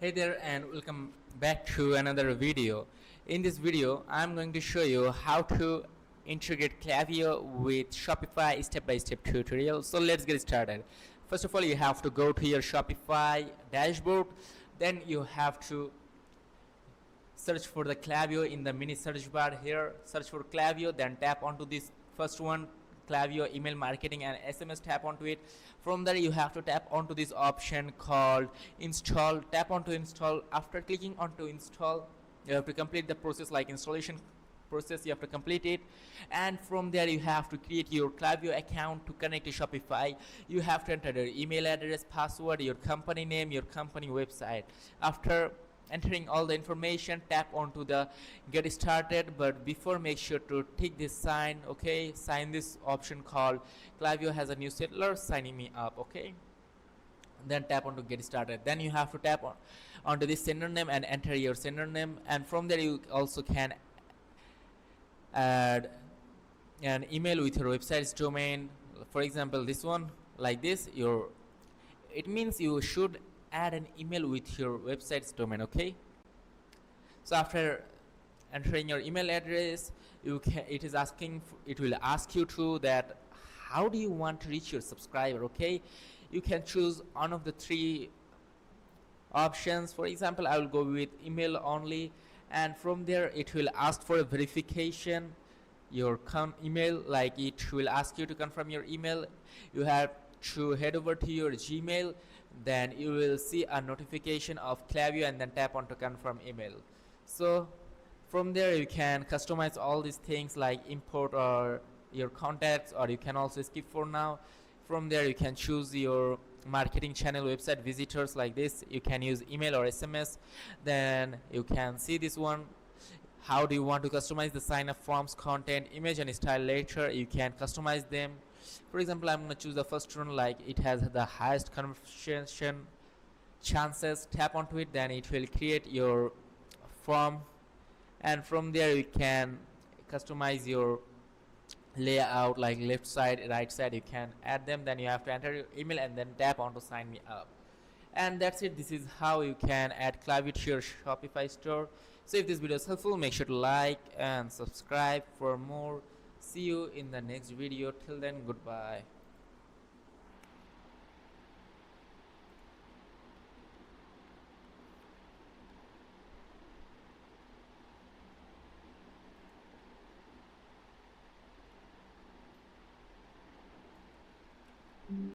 Hey there and welcome back to another video. In this video, I'm going to show you how to integrate Klaviyo with Shopify step-by-step tutorial. So let's get started. First of all, you have to go to your Shopify dashboard. Then you have to search for the Klaviyo in the mini search bar here. Search for Klaviyo, then tap onto this first one, Klaviyo email marketing and SMS. Tap onto it. From there you have to tap onto this option called install. Tap onto install. After clicking onto install, you have to complete the process like installation process. You have to complete it, and from there you have to create your Klaviyo account to connect to Shopify. You have to enter your email address, password, your company name, your company website. After entering all the information, tap onto the get started, but before make sure to tick this sign. Okay, sign this option called Klaviyo has a new settler signing me up. Okay, then tap on to get started. Then you have to tap onto this sender name and enter your sender name, and from there you also can add an email with your website's domain. For example, this one, like this, it means you should add an email with your website's domain. Okay, so after entering your email address, it will ask you to that how do you want to reach your subscriber. Okay, you can choose one of the three options. For example, I will go with email only, and from there it will ask for a verification your email, like it will ask you to confirm your email. You have to head over to your Gmail, then you will see a notification of Klaviyo and then tap on to confirm email. So from there you can customize all these things like import or your contacts, or you can also skip for now. From there you can choose your marketing channel, website visitors, like this. You can use email or SMS. Then you can see this one, how do you want to customize the sign up forms, content, image and style. Later you can customize them. For example, I'm going to choose the first one, like it has the highest conversion chances. Tap onto it, then it will create your form, and from there you can customize your layout, like left side, right side. You can add them. Then you have to enter your email and then tap on to sign me up, and that's it. This is how you can add Klaviyo to your Shopify store. So if this video is helpful, make sure to like and subscribe for more. See you in the next video. Till then, goodbye.